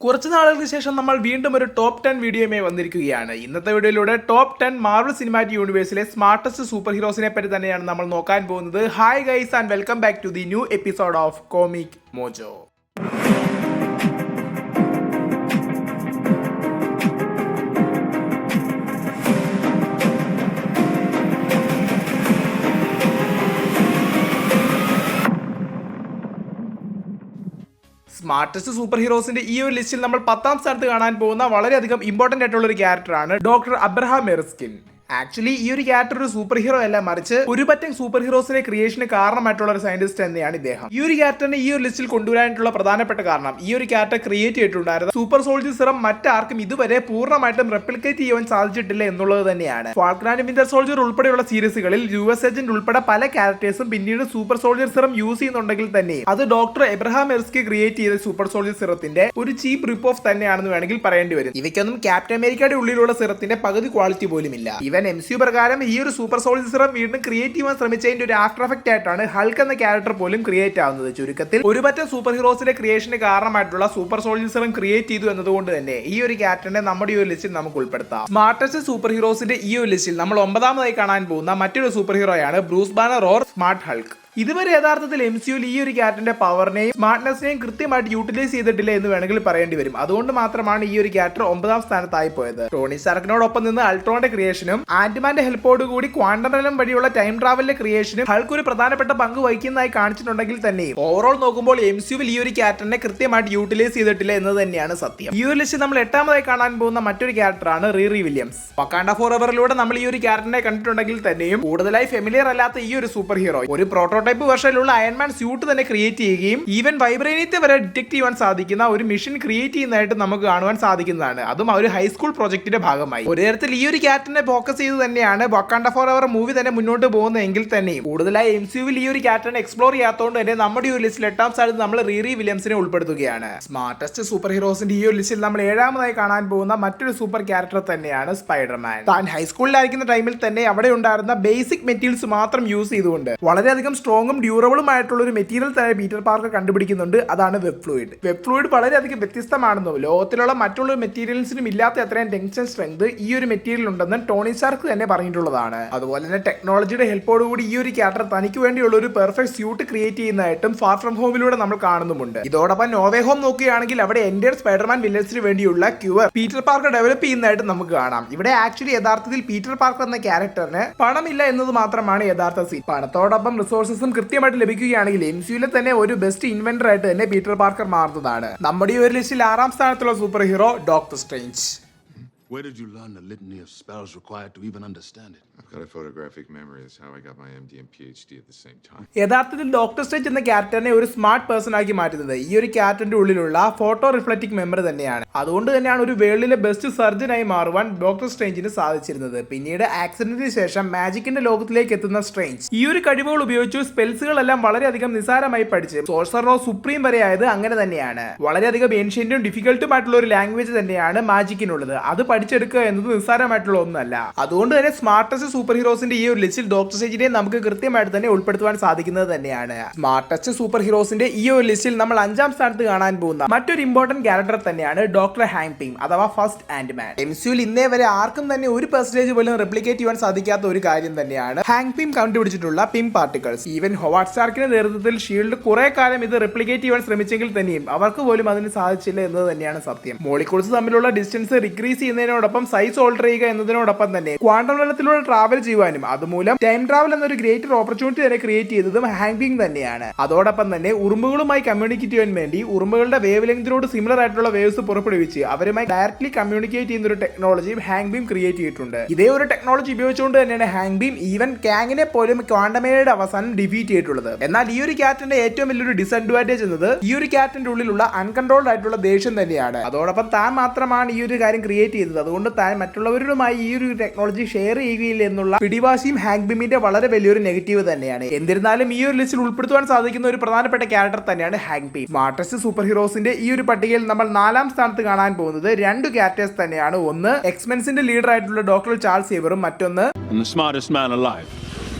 കുറച്ച് നാളുകൾക്ക് ശേഷം നമ്മൾ വീണ്ടും ഒരു ടോപ്പ് 10 വീഡിയോയുമായി വന്നിരിക്കുകയാണ്. ഇന്നത്തെ വീഡിയോയിലൂടെ ടോപ്പ് 10 മാർവൽ സിനിമാറ്റിക് യൂണിവേഴ്സിലെ സ്മാർട്ടസ്റ്റ് സൂപ്പർ ഹീറോസിനെ പറ്റി തന്നെയാണ് നമ്മൾ നോക്കാൻ പോകുന്നത്. Hi guys and welcome back to the new episode of comic Mojo. Smartest super ഹീറോസിന്റെ ഈ ഒരു ലിസ്റ്റിൽ നമ്മൾ 10ാം സ്ഥാനത്ത് കാണാൻ പോകുന്ന വളരെയധികം ഇമ്പോർട്ടന്റ് ആയിട്ടുള്ള ഒരു ക്യാരക്ടറാണ് ഡോക്ടർ അബ്രഹാം എർസ്കിൻ. ആക്ച്വലി ഈ ഒരു ക്യാരക്ടർ ഒരു സൂപ്പർ ഹീറോ അല്ല, മറിച്ച് ഒരു പറ്റം സൂപ്പർ ഹീറോസിന്റെ ക്രിയേഷന് കാരണമായിട്ടുള്ള ഒരു സയന്റിസ്റ്റ് തന്നെയാണ് ഇദ്ദേഹം. ഈ ഒരു ക്യാരക്ടറിനെ ഈ ഒരു ലിസ്റ്റിൽ കൊണ്ടുവരാനായിട്ടുള്ള പ്രധാനപ്പെട്ട കാരണം ഈ ഒരു ക്യാരക്ടർ ക്രിയേറ്റ് ചെയ്തിട്ടുണ്ടായിരുന്ന സൂപ്പർ സോൾജർ സിറം മറ്റാർക്കും ഇതുവരെ പൂർണ്ണമായിട്ടും റെപ്ലിക്കേറ്റ് ചെയ്യാൻ സാധിച്ചിട്ടില്ല എന്നുള്ളത് തന്നെയാണ്. ഫാൽക്കൺ ആൻഡ് വിന്റർ സോൾജർ ഉൾപ്പെടെയുള്ള സീരീസുകളിൽ US ഏജന്റ് ഉൾപ്പെടെ പല ക്യാരക്ടേഴ്സും പിന്നീട് സൂപ്പർ സോൾജർ സിറം യൂസ് ചെയ്യുന്നുണ്ടെങ്കിൽ തന്നെ അത് ഡോക്ടർ എബ്രഹാം എർസ്കി ക്രിയേറ്റ് ചെയ്ത സൂപ്പർ സോൾജർ സിറത്തിന്റെ ഒരു ചീപ്പ് റിപ്പ് ഓഫ് തന്നെയാണെന്ന് വേണമെങ്കിൽ പറയേണ്ടി വരും. ഇവയ്ക്കൊന്നും ക്യാപ്റ്റൻ അമേരിക്കയുടെ ഉള്ളിലുള്ള സിറത്തിന്റെ പകുതി ക്വാളിറ്റി പോലും ഇല്ല. MCU പ്രകാരം ഈ ഒരു സൂപ്പർ സോൾജർ സിറം വീണ്ടും ക്രിയേറ്റ് ചെയ്യാൻ ശ്രമിച്ചതിന്റെ ഒരു ആഫ്റ്റർ എഫക്റ്റ് ആയിട്ടാണ് ഹൾക്ക് എന്ന ക്യാരക്ടർ പോലും ക്രിയേറ്റ് ആവുന്നത്. ചുരുക്കത്തിൽ ഒരു പറ്റം സൂപ്പർ ഹീറോസിന്റെ ക്രിയേഷന് കാരണമായിട്ടുള്ള സൂപ്പർ സോൾജർ സിറം ക്രിയേറ്റ് ചെയ്തു എന്നതുകൊണ്ട് തന്നെ ഈ ഒരു ക്യാരക്ടറിനെ നമ്മുടെ ഈ ഒരു ലിസ്റ്റിൽ നമുക്ക് ഉൾപ്പെടുത്താം. സ്മാർട്ടസ്റ്റ് സൂപ്പർ ഹീറോസിന്റെ ഈ ഒരു ലിസ്റ്റിൽ നമ്മൾ 9ാമതായി കാണാൻ പോകുന്ന മറ്റൊരു സൂപ്പർ ഹീറോയാണ് Bruce Banner or smart Hulk. ഇതുവരെ യഥാർത്ഥത്തിൽ MCUയിൽ ഈ ഒരു ക്യാരക്ടറിന്റെ പവറിനെയും സ്മാർട്ട്നെസ്സിനെയും കൃത്യമായിട്ട് യൂട്ടിലൈസ് ചെയ്തിട്ടില്ല എന്ന് വേണമെങ്കിൽ പറയേണ്ടി വരും. അതുകൊണ്ട് മാത്രമാണ് ഈ ഒരു ക്യാരക്ടർ 9ാം സ്ഥാനത്തായി പോയത്. ടോണി സ്റ്റാർക്കിനോടൊപ്പം നിന്ന് അൾട്രോണിന്റെ ക്രിയേഷനും ആന്റിമാന്റെ ഹെൽപ്പോട് കൂടി ക്വാണ്ടം റെലം വഴിയുള്ള ടൈം ട്രാവലിന്റെ ക്രിയേഷനും ഹൾക്ക് ഒരു പ്രധാനപ്പെട്ട പങ്ക് വഹിക്കുന്നതായി കാണിച്ചിട്ടുണ്ടെങ്കിൽ തന്നെ ഓവറോൾ നോക്കുമ്പോൾ MCUയിൽ ഈ ഒരു ക്യാരക്ടറിനെ കൃത്യമായിട്ട് യൂട്ടിലൈസ് ചെയ്തിട്ടില്ല എന്നത് തന്നെയാണ് സത്യം. ഈ ഒരു ലിസ്റ്റ് നമ്മൾ 8ാമതായി കാണാൻ പോകുന്ന മറ്റൊരു ക്യാരക്ടറാണ് റീറി വില്യംസ്. വക്കാണ്ട ഫോറെവറിലൂടെ നമ്മൾ ഈ ഒരു ക്യാരക്ടറിനെ കണ്ടിട്ടുണ്ടെങ്കിൽ തന്നെയും കൂടുതലായി ഫെമിലിയർ അല്ലാത്ത ഈ ഒരു സൂപ്പർ ഹീറോ ഒരു പ്രോട്ടോടൈപ്പ് വെർഷനിലുള്ള അയൺമാൻ സ്യൂട്ട് തന്നെ ക്രിയേറ്റ് ചെയ്യുകയും ഈവൻ വൈബ്രേനിയത്തെ വരെ ഡിറ്റക്ട് ചെയ്യാൻ സാധിക്കുന്ന ഒരു മെഷീൻ ക്രിയേറ്റ് ചെയ്യുന്നതായിട്ട് നമുക്ക് കാണുവാൻ സാധിക്കുന്നതാണ്. അതും ഒരു ഹൈസ്കൂൾ പ്രോജക്റ്റിന്റെ ഭാഗമായി. ഒരു തരത്തിൽ ഈ ഒരു ക്യാരക്ടറിനെ ഫോക്കസ് ചെയ്ത് തന്നെയാണ് വക്കാണ്ട ഫോറെവർ മൂവി തന്നെ മുന്നോട്ട് പോകുന്നതെങ്കിൽ തന്നെയും കൂടുതലായി MCUവിൽ ഈ ഒരു ക്യാരക്ടറിനെ എക്സ്പ്ലോർ ചെയ്യാത്തതുകൊണ്ട് തന്നെ നമ്മുടെ ഈ ഒരു ലിസ്റ്റിൽ 8ാം സ്ഥാനത്ത് നമ്മൾ റീറി വില്യംസിനെ ഉൾപ്പെടുത്തുകയാണ്. സ്മാർട്ടസ്റ്റ് സൂപ്പർ ഹീറോസിന്റെ ഈ ഒരു ലിസ്റ്റിൽ നമ്മൾ 7ാമതായി കാണാൻ പോകുന്ന മറ്റൊരു സൂപ്പർ ക്യാരക്ടർ തന്നെയാണ് സ്പൈഡർമാൻ. താൻ ഹൈസ്കൂളിലായിരിക്കുന്ന ടൈമിൽ തന്നെ അവിടെ ഉണ്ടായിരുന്ന ബേസിക് മെറ്റീരിയൽസ് മാത്രം യൂസ് ചെയ്തുകൊണ്ട് വളരെയധികം സ്ട്രോങ്ങും ഡ്യൂറബിളും ആയിട്ടുള്ള ഒരു മെറ്റീരിയൽ തന്നെ പീറ്റർ പാർക്കർ കണ്ടുപിടിക്കുന്നുണ്ട്. അതാണ് വെബ് ഫ്ലൂയിഡ്. വെബ് ഫ്ലൂയിഡ് വളരെയധികം വ്യത്യസ്തമാണെന്നോ ലോകത്തിലുള്ള മറ്റുള്ള മെറ്റീരിയൽസിനും ഇല്ലാത്ത അത്രയും ടെൻഷൻ സ്ട്രെങ്ത് ഈ ഒരു മെറ്റീരിയൽ ഉണ്ടെന്ന് ടോണി സ്റ്റാർക്ക് തന്നെ പറഞ്ഞിട്ടുള്ളതാണ്. അതുപോലെ തന്നെ ടെക്നോളജിയുടെ ഹെൽപ്പോടുകൂടി ഈ ഒരു ക്യാരക്ടർ തനിക്ക് വേണ്ടിയുള്ള ഒരു പെർഫെക്റ്റ് സ്യൂട്ട് ക്രിയേറ്റ് ചെയ്യുന്നതായിട്ടും ഫാർ ഫ്രം ഹോമിലൂടെ നമ്മൾ കാണുന്നുമുണ്ട്. ഇതോടൊപ്പം നോവേ ഹോം നോക്കുകയാണെങ്കിൽ അവിടെ എൻ്റെ സ്പൈഡർമാൻ വില്ലൻസിന് വേണ്ടിയുള്ള ക്യൂർ പീറ്റർ പാർക്കർ ഡെവലപ്പ് ചെയ്യുന്നതായിട്ട് നമുക്ക് കാണാം. ഇവിടെ ആക്ച്വലി യഥാർത്ഥത്തിൽ പീറ്റർ പാർക്കർ എന്ന ക്യാരക്ടറിന് പണമില്ല എന്നത് മാത്രമാണ് യഥാർത്ഥ സീൻ. പണത്തോടൊപ്പം റിസോഴ്സസും കൃത്യമായിട്ട് ലഭിക്കുകയാണെങ്കിൽ MCUയിലെ തന്നെ ഒരു ബെസ്റ്റ് ഇൻവെന്റർ ആയിട്ട് തന്നെ പീറ്റർ പാർക്കർ മാറുന്നതാണ്. നമ്മുടെ ഈ ഒരു ലിസ്റ്റിൽ 6ാം സ്ഥാനത്തുള്ള super hero doctor strange. Where did you learn the litany of spells required to even understand it? I've got a photographic memory. That's how I got my MD and PhD at the same time. യഥാർത്ഥത്തിൽ doctor strange എന്ന ക്യാരക്ടറിനെ ഒരു smart person ആക്കി മാറ്റുന്നത് ഈ ഒരു ക്യാരക്ടറിന്റെ ഉള്ളിലുള്ള photo reflecting memory തന്നെയാണ്. അതുകൊണ്ട് തന്നെയാണ് ഒരു വേൾഡിലെ ബെസ്റ്റ് സർജനായി മാറുവാൻ ഡോക്ടർ സ്ട്രേഞ്ചിന് സാധിച്ചിരുന്നത്. പിന്നീട് ആക്സിഡന്റിന് ശേഷം മാജിക്കിന്റെ ലോകത്തിലേക്ക് എത്തുന്ന സ്ട്രേഞ്ച് ഈ ഒരു കഴിവുകൾ ഉപയോഗിച്ചു സ്പെൽസുകളെല്ലാം വളരെയധികം നിസാരമായി പഠിച്ച് സോഴ്സർ ഓഫ് സുപ്രീം വരെ ആയത് അങ്ങനെ തന്നെയാണ്. വളരെയധികം ഏൻഷ്യന്റും ഡിഫിക്കൽട്ടും ആയിട്ടുള്ള ഒരു ലാംഗ്വേജ് തന്നെയാണ് മാജിക്കിനുള്ളത്. അത് പഠിച്ചെടുക്കുക എന്നത് നിസ്സാരമായിട്ടുള്ള ഒന്നല്ല. അതുകൊണ്ട് തന്നെ സ്മാർട്ടസ്റ്റ് സൂപ്പർ ഹീറോസിന്റെ ഈ ഒരു ലിസ്റ്റിൽ ഡോക്ടർ സ്ട്രേഞ്ചിനെ നമുക്ക് കൃത്യമായിട്ട് തന്നെ ഉൾപ്പെടുത്തുവാൻ സാധിക്കുന്നത് തന്നെയാണ്. സ്മാർട്ടസ്റ്റ് സൂപ്പർ ഹീറോസിന്റെ ഈ ഒരു ലിസ്റ്റിൽ നമ്മൾ 5ാം സ്ഥാനത്ത് കാണാൻ പോകുന്ന മറ്റൊരു ഇമ്പോർട്ടന്റ് ക്യാരക്ടർ തന്നെയാണ് ഡോക്ടർ ഹാങ് പിം അഥവാ ഫസ്റ്റ് ആന്റ്മാൻ. MCUയിൽ ഇന്നേ വരെ ആർക്കും തന്നെ ഒരു പെർസെന്റേജ് പോലും റെപ്ലിക്കേറ്റ് ചെയ്യാൻ സാധിക്കാത്ത ഒരു കാര്യം തന്നെയാണ് ഹാങ് പിം കണ്ടുപിടിച്ചിട്ടുള്ള പിം പാർട്ടിക്കിൾസ്. ഈവൻ ഹൊവാർഡ് സ്റ്റാർക്കിന്റെ നേതൃത്വത്തിൽ ഷീൽഡ് കുറെ കാലം ഇത് റെപ്ലിക്കേറ്റ് ചെയ്യാൻ ശ്രമിച്ചെങ്കിൽ തന്നെയും അവർക്ക് പോലും അതിന് സാധിച്ചില്ല എന്നത് തന്നെയാണ് സത്യം. മോളിക്യൂൾസ് തമ്മിലുള്ള ഡിസ്റ്റൻസ് ഡിക്രീസ് ചെയ്യുന്നതിനോടൊപ്പം സൈസ് ഓൾട്ടർ ചെയ്യുക എന്നതിനോടൊപ്പം തന്നെ ക്വാണ്ടം തലത്തിലൂടെ ട്രാവൽ ചെയ്യുവാനും അതുമൂലം ടൈം ട്രാവൽ എന്നൊരു ഗ്രേറ്റർ ഓപ്പർച്യൂണിറ്റി തന്നെ ക്രിയേറ്റ് ചെയ്തതും ഹാങ് പിം തന്നെയാണ്. അതോടൊപ്പം തന്നെ ഉറുമ്പുകളുമായി കമ്മ്യൂണിക്കേറ്റ് ചെയ്യാൻ വേണ്ടി ഉറുമ്പുകളുടെ വേവ് ലെങ്തിനോട് സിമിലർ ആയിട്ടുള്ള വേവ്സ് പുറപ്പെടുവിച്ച് അവരുമായി ഡയറക്ട്ലി കമ്മ്യൂണിക്കേറ്റ് ചെയ്യുന്ന ഒരു ടെക്നോളജിയും ഹാങ് പിം ക്രിയേറ്റ് ചെയ്തിട്ടുണ്ട്. ഇതേ ഒരു ടെക്നോളജി ഉപയോഗിച്ചുകൊണ്ട് തന്നെയാണ് ഹാങ് പിം ഈവൻ കാങ്ങിനെ പോലും ക്വാണ്ടമേയുടെ അവസാനം ഡിഫീറ്റ് ചെയ്തിട്ടുള്ളത്. എന്നാൽ ഈ ഒരു ക്യാരക്ടറിന്റെ ഏറ്റവും വലിയൊരു ഡിസഡ്വാൻറ്റേജ് എന്നത് ഈ ഒരു ക്യാരക്ടറിന്റെ ഉള്ളിലുള്ള അൺകൺട്രോൾഡ് ആയിട്ടുള്ള ദേഷ്യം തന്നെയാണ്. അതോടൊപ്പം താൻ മാത്രമാണ് ഈ ഒരു കാര്യം ക്രിയേറ്റ് ചെയ്തത്. അതുകൊണ്ട് താൻ മറ്റുള്ളവരുമായി ഈ ഒരു ടെക്നോളജി ഷെയർ ചെയ്യുകയില്ല എന്നുള്ള പിടിവാശിയും ഹാങ് പിമിന്റെ വളരെ വലിയൊരു നെഗറ്റീവ് തന്നെയാണ്. എന്നിരുന്നാലും ഈ ഒരു ലിസ്റ്റിൽ ഉൾപ്പെടുത്തുവാൻ സാധിക്കുന്ന ഒരു പ്രധാനപ്പെട്ട ക്യാരക്ടർ തന്നെയാണ് ഹാങ് പിം. സ്മാർട്ടസ്റ്റ് സൂപ്പർ ഹീറോസിന്റെ ഈ ഒരു പട്ടികയിൽ നമ്മൾ 4ാം സ്ഥാനത്ത് കാണാൻ പോകുന്നത് 2 ക്യാരക്ടേഴ്സ് തന്നെയാണ്. ഒന്ന് എക്സ്മെൻസിന്റെ ലീഡർ ആയിട്ടുള്ള ഡോക്ടർ ചാൾസ് സേവറും മറ്റൊന്ന് And the smartest man alive,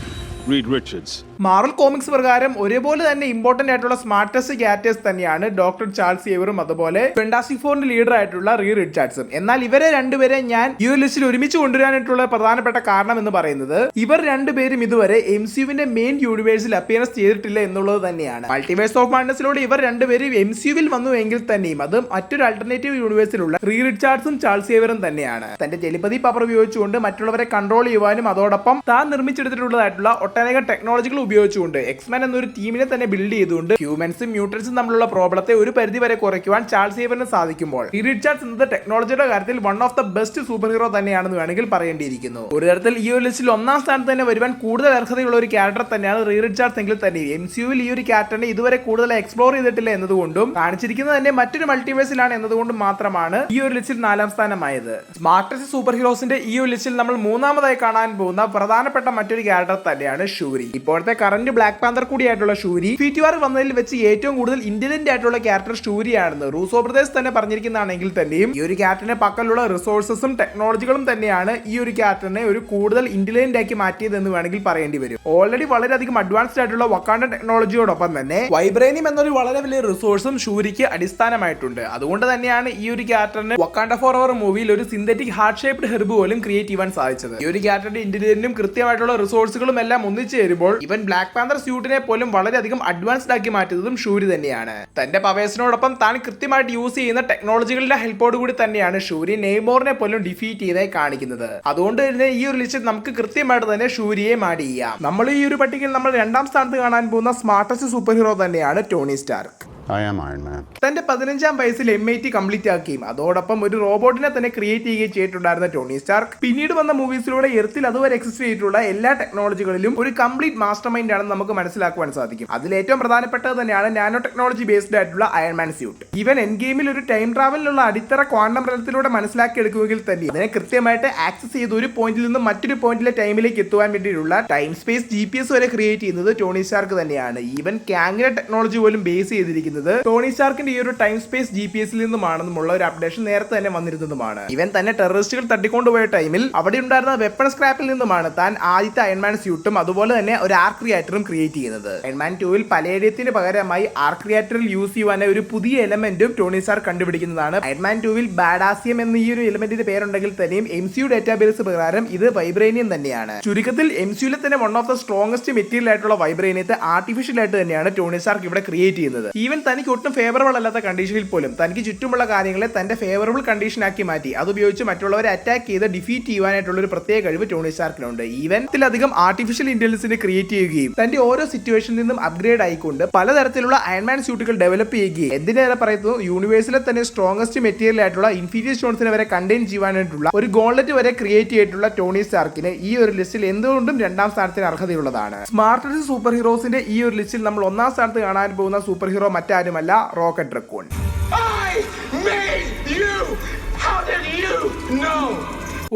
Reed Richards. Marvel comics പ്രകാരം ഒരേപോലെ തന്നെ ഇമ്പോർട്ടന്റ് ആയിട്ടുള്ള സ്മാർട്ടസ്റ്റ് ക്യാരക്ടേഴ്സ് തന്നെയാണ് ഡോക്ടർ ചാൾസ് സേവറും അതുപോലെ ഫാന്റാസ്റ്റിക് ഫോറിന്റെ ലീഡർ ആയിട്ടുള്ള റീഡ് റിച്ചാർഡ്സും. എന്നാൽ ഇവരെ രണ്ടുപേരെ ഞാൻ ഈ ഒരു ലിസ്റ്റിൽ ഒരുമിച്ച് കൊണ്ടുവരാനായിട്ടുള്ള പ്രധാനപ്പെട്ട കാരണം എന്ന് പറയുന്നത് ഇവർ രണ്ടുപേരും ഇതുവരെ MCUവിന്റെ മെയിൻ യൂണിവേഴ്സിൽ അപ്പിയറൻസ് ചെയ്തിട്ടില്ല എന്നുള്ളത് തന്നെയാണ്. മൾട്ടിവേഴ്സ് ഓഫ് മാഡ്നസിലൂടെ ഇവർ രണ്ടുപേരും MCUവിൽ വന്നു എങ്കിൽ തന്നെയും അത് മറ്റൊരു ആൾട്ടർനേറ്റീവ് യൂണിവേഴ്സിലുള്ള റീഡ് റിച്ചാർഡ്സും ചാൾസ് സേവറും തന്നെയാണ്. തന്റെ ടെലിപതി പവർ ഉപയോഗിച്ചുകൊണ്ട് മറ്റുള്ളവരെ കൺട്രോൾ ചെയ്യുവാനും അതോടൊപ്പം താൻ നിർമ്മിച്ചെടുത്തിട്ടുള്ളതായിട്ടുള്ള ഒട്ടനേകം ടെക്നോളജികൾ ഉപയോഗിച്ചുകൊണ്ട് എക്സ്മാൻ എന്നൊരു ടീമിനെ തന്നെ ബിൽഡ് ചെയ്തുകൊണ്ട് ഹ്യൂമൻസും മ്യൂട്ടൻസും തമ്മിലുള്ള പ്രോബ്ലത്തെ ഒരു പരിധി വരെ കുറയ്ക്കുവാൻ ചാൾസ് സേവറിന് സാധിക്കുമ്പോൾ റീഡ് റിച്ചാർഡ്സ് എന്നത് ടെക്നോളജിയുടെ കാര്യത്തിൽ one of the best super hero തന്നെയാണെന്ന് വേണമെങ്കിൽ പറയേണ്ടിയിരിക്കുന്നു. ഒരു തരത്തിൽ ഈ ഒരു ലിസ്റ്റിൽ ഒന്നാം സ്ഥാനത്ത് തന്നെ വരുവാൻ കൂടുതൽ അർഹതയുള്ള ഒരു ക്യാരക്ടർ തന്നെയാണ് റീഡ് റിച്ചാർഡ്സ് എങ്കിൽ തന്നെ MCUവിൽ ഈ ഒരു ക്യാരക്ടറിനെ ഇതുവരെ കൂടുതൽ എക്സ്പ്ലോർ ചെയ്തിട്ടില്ല എന്നതുകൊണ്ടും കാണിച്ചിരിക്കുന്നത് തന്നെ മറ്റൊരു മൾട്ടിവേഴ്സിലാണ് എന്നതുകൊണ്ടും മാത്രമാണ് ഈ ഒരു ലിസ്റ്റിൽ 4ാം സ്ഥാനമായത്. സ്മാർട്ടസ്റ്റ് സൂപ്പർ ഹീറോസിന്റെ ഈ ഒരു ലിസ്റ്റിൽ നമ്മൾ 3ാമതായി കാണാൻ പോകുന്ന പ്രധാനപ്പെട്ട മറ്റൊരു ക്യാരക്ടർ തന്നെയാണ് ഷൂരി. ഇപ്പോഴത്തെ കറന്റ് ബ്ലാക്ക് പാന്തർ കൂടിയായിട്ടുള്ള ഷൂരി ഫീറ്റുവാർ വന്നതിൽ വെച്ച് ഏറ്റവും കൂടുതൽ ഇന്റലിജന്റ് ആയിട്ടുള്ള ക്യാരക്ടർ ഷൂരിയാണെന്ന് റൂസോ ബ്രദേഴ്സ് തന്നെ പറഞ്ഞിരിക്കുന്നതാണെങ്കിൽ തന്നെയും ഈ ഒരു ക്യാരക്ടറിനെ പക്കലുള്ള റിസോഴ്സസും ടെക്നോളജികളും തന്നെയാണ് ഈ ഒരു ക്യാരക്ടറിനെ ഒരു കൂടുതൽ ഇന്റലിജന്റ് ആക്കി മാറ്റിയത് എന്ന് വേണമെങ്കിൽ പറയേണ്ടി വരും. ഓൾറെഡി വളരെയധികം അഡ്വാൻസ്ഡ് ആയിട്ടുള്ള വക്കാണ്ട ടെക്നോളജിയോടൊപ്പം തന്നെ വൈബ്രേനിയം എന്നൊരു വളരെ വലിയ റിസോഴ്സും ഷൂരിക്ക് അടിസ്ഥാനമായിട്ടുണ്ട്. അതുകൊണ്ട് തന്നെയാണ് ഈ ഒരു ക്യാരക്ടറിന് വക്കാണ്ട ഫോർ അവർ മൂവിയിൽ ഒരു സിന്തറ്റിക് ഹാർട്ട് ഷേപ്ഡ് ഹെർബ് പോലും ക്രിയേറ്റ് ചെയ്യാൻ സാധിച്ചത്. ഈ ഒരു ക്യാരക്ടറിന്റെ ഇന്റലിജന്റും കൃത്യമായിട്ടുള്ള റിസോഴ്സുകളും എല്ലാം ഒന്നിച്ചു ചേരുമ്പോൾ ഇവൻ ബ്ലാക്ക് പാന്തർ സ്യൂട്ടിനെ പോലും വളരെയധികം അഡ്വാൻസ്ഡ് ആക്കി മാറ്റുന്നതും ഷൂരി തന്നെയാണ്. തന്റെ പവേഴ്സിനോടൊപ്പം താൻ കൃത്യമായിട്ട് യൂസ് ചെയ്യുന്ന ടെക്നോളജികളുടെ ഹെൽപ്പോട് കൂടി തന്നെയാണ് ഷൂരി നെയ്മോറിനെ പോലും ഡിഫീറ്റ് ചെയ്തായി കാണിക്കുന്നത്. അതുകൊണ്ട് തന്നെ ഈ ഒരു ലിസ്റ്റിൽ നമുക്ക് കൃത്യമായിട്ട് തന്നെ ഷൂരിയെ മാഡ് ചെയ്യാം. നമ്മൾ ഈ ഒരു പട്ടികയിൽ നമ്മൾ 2ാം സ്ഥാനത്ത് കാണാൻ പോകുന്ന സ്മാർട്ടസ്റ്റ് സൂപ്പർ ഹീറോ തന്നെയാണ് Tony Stark. I am Iron Man. തന്റെ 15ാം വയസ്സിൽ MIT കംപ്ലീറ്റ് ആക്കുകയും അതോടൊപ്പം ഒരു റോബോട്ടിനെ തന്നെ ക്രിയേറ്റ് ചെയ്യുകയും ചെയ്തിട്ടുണ്ടായിരുന്ന ടോണി സ്റ്റാർക്ക് പിന്നീട് വന്ന മൂവീസിലൂടെ എർത്തിൽ അതുവരെ എക്സിസ്റ്റ് ചെയ്തിട്ടുള്ള എല്ലാ ടെക്നോളജികളിലും ഒരു കംപ്ലീറ്റ് മാസ്റ്റർ മൈൻഡ് ആണെന്ന് നമുക്ക് മനസ്സിലാക്കുവാൻ സാധിക്കും. അതിൽ ഏറ്റവും പ്രധാനപ്പെട്ടത് തന്നെയാണ് നാനോ ടെക്നോളജി ബേസ്ഡ് ആയിട്ടുള്ള അയൺമാൻ സ്യൂട്ട്. ഇവൻ എൻ ഗെയിമിൽ ഒരു ടൈം ട്രാവലിനുള്ള അടിത്തറ ക്വാണ്ടം പ്രതലത്തിലൂടെ മനസ്സിലാക്കി എടുക്കുമെങ്കിൽ തന്നെ ഇതിനെ കൃത്യമായിട്ട് ആക്സസ് ചെയ്ത് ഒരു പോയിന്റിൽ നിന്ന് മറ്റൊരു പോയിന്റിലെ ടൈമിലേക്ക് എത്തുവാൻ വേണ്ടിയിട്ടുള്ള ടൈം സ്പേസ് GPS വരെ ക്രിയേറ്റ് ചെയ്യുന്നത് ടോണി സ്റ്റാർക്ക് തന്നെയാണ്. ഈവൻ കാങ്ങിലെ ടെക്നോളജി പോലും ബേസ് ചെയ്തിരിക്കുന്നത് ടോണി സ്റ്റാർക്കിന്റെ ഈ ഒരു ടൈം സ്പേസ് GPS-ൽ നിന്നുമാണെന്നുള്ള ഒരു അപ്ഡേഷൻ നേരത്തെ തന്നെ വന്നിരുന്നതുമാണ്. ഇവൻ തന്നെ ടെററിസ്റ്റുകൾ തട്ടിക്കൊണ്ടുപോയ ടൈമിൽ അവിടെ ഉണ്ടായിരുന്ന വെപ്പൺ സ്ക്രാപ്പിൽ നിന്നുമാണ് താൻ ആദ്യത്തെ അയൺമാൻ സ്യൂട്ടും അതുപോലെ തന്നെ ഒരു ആർക്ക് റിയാക്ടറും ക്രിയേറ്റ് ചെയ്യുന്നത്. അയൺമാൻ 2-ൽ പലേഡിയത്തിന് പകരമായി ആർക്ക് റിയാക്ടറിൽ യൂസ് ചെയ്യുവാനായി ഒരു പുതിയ എലമെന്റും ടോണി സ്റ്റാർക്ക് കണ്ടുപിടിക്കുന്നതാണ്. അയൺമാൻ 2-ൽ ബാഡാസിയം എന്ന ഈ ഒരു എലമെന്റിന്റെ പേരുണ്ടെങ്കിൽ തന്നെയും MCU ഡേറ്റാബേസ് പ്രകാരം ഇത് വൈബ്രേനിയം തന്നെയാണ്. ചുരുക്കത്തിൽ MCU-ലെ തന്നെ one of the strongest material ആയിട്ടുള്ള വൈബ്രേനിയത്തെ ആർട്ടിഫിഷ്യൽ ആയിട്ട് തന്നെയാണ് ടോണി സ്റ്റാർക്ക് ഇവിടെ ക്രിയേറ്റ് ചെയ്യുന്നത്. ഈവൻ തനിക്ക് ഒട്ടും ഫേവറബിൾ അല്ലാത്ത കണ്ടീഷനിൽ പോലും തനിക്ക് ചുറ്റുമുള്ള കാര്യങ്ങളെ തന്റെ ഫേവറബിൾ കണ്ടീഷൻ ആക്കി മാറ്റി അതുപയോഗിച്ച് മറ്റുള്ളവരെ അറ്റാക്ക് ചെയ്ത് ഡിഫീറ്റ് ചെയ്യാനായിട്ടുള്ള ഒരു പ്രത്യേക കഴിവ് ടോണി സ്റ്റാർക്കിനുണ്ട്. ഈവൻത്തിലധികം ആർട്ടിഫിഷ്യൽ ഇന്റലിജൻസിനെ ക്രിയേറ്റ് ചെയ്യുകയും തന്റെ ഓരോ സിറ്റുവേഷനിൽ നിന്നും അപ്ഗ്രേഡ് ആയിക്കൊണ്ട് പലതരത്തിലുള്ള അയൺമാൻ സ്യൂട്ടുകൾ ഡെവലപ്പ് ചെയ്യുകയും എന്തിനേറെ പറയുന്നു യൂണിവേഴ്സിലെ തന്നെ സ്ട്രോങ്സ്റ്റ് മെറ്റീരിയൽ ആയിട്ടുള്ള ഇൻഫീരിയർ സ്റ്റോൺസിനെ വരെ കണ്ടെയ്ൻ ചെയ്യാനായിട്ടുള്ള ഒരു ഗോൺലെറ്റ് വരെ ക്രിയേറ്റ് ചെയ്തിട്ടുള്ള ടോണി സ്റ്റാർക്കിന് ഈ ഒരു ലിസ്റ്റിൽ എന്തുകൊണ്ടും 2ാം സ്ഥാനത്തിന് അർഹതയുള്ളതാണ്. സ്മാർട്ടസ്റ്റ് സൂപ്പർ ഹീറോസിന്റെ ഈ ഒരു ലിസ്റ്റിൽ നമ്മൾ 1ാം സ്ഥാനത്ത് കാണാൻ പോകുന്ന സൂപ്പർ ഹീറോ മറ്റാരുമല്ല rocket raccoon. I made you! How did you know?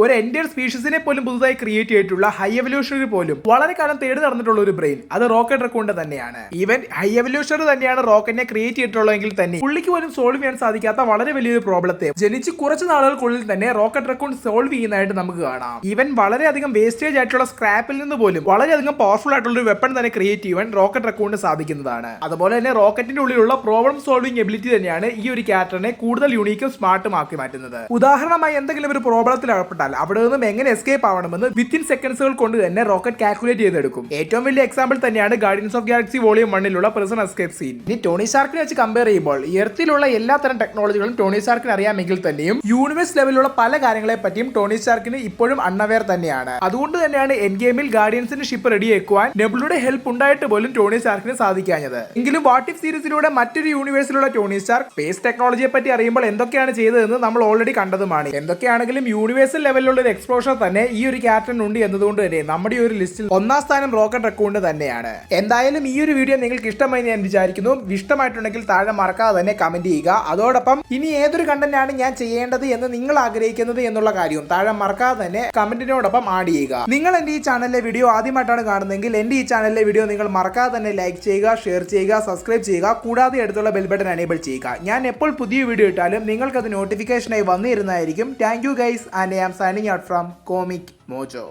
ഒരു എൻറ്റയർ സ്പീഷീസിനെ പോലും പുതുതായി ക്രിയേറ്റ് ചെയ്തിട്ടുള്ള ഹൈ എവല്യൂഷണറി പോലും വളരെ കാലം തേടി നടന്നിട്ടുള്ള ഒരു ബ്രെയിൻ അത് റോക്കറ്റ് റക്കൂണിന്റെ തന്നെയാണ്. ഈവൻ ഹൈ എവല്യൂഷണറി തന്നെയാണ് റോക്കറ്റിനെ ക്രിയേറ്റ് ചെയ്തിട്ടുള്ളതെങ്കിൽ തന്നെ പുള്ളിക്ക് പോലും സോൾവ് ചെയ്യാൻ സാധിക്കാത്ത വളരെ വലിയൊരു പ്രോബ്ലത്തെ ജനിച്ച് കുറച്ച് നാളുകൾക്കുള്ളിൽ തന്നെ റോക്കറ്റ് റക്കൂൺ സോൾവ് ചെയ്യുന്നതായിട്ട് നമുക്ക് കാണാം. ഈവൻ വളരെയധികം വേസ്റ്റേജ് ആയിട്ടുള്ള സ്ക്രാപ്പിൽ നിന്ന് പോലും വളരെയധികം പവർഫുൾ ആയിട്ടുള്ള ഒരു വെപ്പൺ തന്നെ ക്രിയേറ്റ് ചെയ്യാൻ റോക്കറ്റ് റക്കൂണിന് സാധിക്കുന്നതാണ്. അതുപോലെ തന്നെ റോക്കറ്റിന്റെ ഉള്ളിലുള്ള പ്രോബ്ലം സോൾവിംഗ് എബിലിറ്റി തന്നെയാണ് ഈ ഒരു ക്യാരക്ടറിനെ കൂടുതൽ യൂണീക്കും സ്മാർട്ടും ആക്കി മാറ്റുന്നത്. ഉദാഹരണമായി എന്തെങ്കിലും ഒരു പ്രോബ്ലത്തിൽ അകപ്പെട്ടാൽ അവിടെ നിന്നും എങ്ങനെ എസ്കേപ്പ് ആവണമെന്ന് വിത്തിൻ സെക്കൻഡ്സുകൾ കൊണ്ട് തന്നെ റോക്കറ്റ് കാൽക്കുലേറ്റ് ചെയ്തെടുക്കും. ഏറ്റവും വലിയ എക്സാമ്പിൾ തന്നെയാണ് ഗാർഡിയൻസ് ഓഫ് ഗാലക്സി വോളിയം 1-ലുള്ള പ്രിസൺ എസ്കേപ്പ് സീൻ. ഇനി ടോണി സ്റ്റാർക്കിനെ വെച്ച് കമ്പയർ ചെയ്യുമ്പോൾ എർത്തിലുള്ള എല്ലാ തരം ടെക്നോളജികളും ടോണി സ്റ്റാർക്കിന് അറിയാമെങ്കിൽ തന്നെയും യൂണിവേഴ്സ് ലെവലിലുള്ള പല കാര്യങ്ങളെ പറ്റിയും ടോണി സ്റ്റാർക്കിന് ഇപ്പോഴും അൺഅവെയർ തന്നെയാണ്. അതുകൊണ്ട് തന്നെയാണ് എൻ ഗെയിമിൽ ഗാർഡിയൻസിന്റെ ഷിപ്പ് റെഡിയാക്കുവാൻ നെബുലയുടെ ഹെൽപ്പ് ഉണ്ടായിട്ട് പോലും ടോണി സ്റ്റാർക്കിന് സാധിക്കാഞ്ഞത്. എങ്കിലും വാട്ട് ഇഫ് സീരീസിലൂടെ മറ്റൊരു യൂണിവേഴ്സിലുള്ള ടോണി സ്റ്റാർക്ക് സ്പേസ് ടെക്നോളജിയെ പറ്റി അറിയുമ്പോൾ എന്തൊക്കെയാണ് ചെയ്തതെന്ന് നമ്മൾ ഓൾറെഡി കണ്ടതുമാണ്. എന്തൊക്കെയാണെങ്കിലും യൂണിവേഴ്സൽ ലെവലിലുള്ള എക്സ്പ്ലോഷർ തന്നെ ഈ ഒരു ക്യാപ്റ്റനുണ്ട് എന്നതുകൊണ്ട് തന്നെ നമ്മുടെ ഒരു ലിസ്റ്റിൽ 1ാം സ്ഥാനം റോക്കറ്റ് റക്കൂണിന് തന്നെയാണ്. എന്തായാലും ഈ ഒരു വീഡിയോ നിങ്ങൾക്ക് ഇഷ്ടമായി ഞാൻ വിചാരിക്കുന്നു. ഇഷ്ടമായിട്ടുണ്ടെങ്കിൽ താഴെ മറക്കാതെ തന്നെ കമന്റ് ചെയ്യുക. അതോടൊപ്പം ഇനി ഏതൊരു കണ്ടന്റ് ആണ് ഞാൻ ചെയ്യേണ്ടത് എന്ന് നിങ്ങൾ ആഗ്രഹിക്കുന്നത് എന്നുള്ള കാര്യവും താഴെ മറക്കാതെ തന്നെ കമന്റിനോടൊപ്പം ആഡ് ചെയ്യുക. നിങ്ങൾ എന്റെ ഈ ചാനലിലെ വീഡിയോ ആദ്യമായിട്ടാണ് കാണുന്നതെങ്കിൽ എന്റെ ഈ ചാനലിലെ വീഡിയോ നിങ്ങൾ മറക്കാതെ തന്നെ ലൈക്ക് ചെയ്യുക, ഷെയർ ചെയ്യുക, സബ്സ്ക്രൈബ് ചെയ്യുക. കൂടാതെ അടുത്തുള്ള ബെൽ ബട്ടൺ എനേബിൾ ചെയ്യുക. ഞാൻ എപ്പോൾ പുതിയ വീഡിയോ ഇട്ടാലും നിങ്ങൾക്കത് നോട്ടിഫിക്കേഷനായി വന്നിരുന്നതായിരിക്കും. Thank you guys, and I am signing out from Comic Mojo.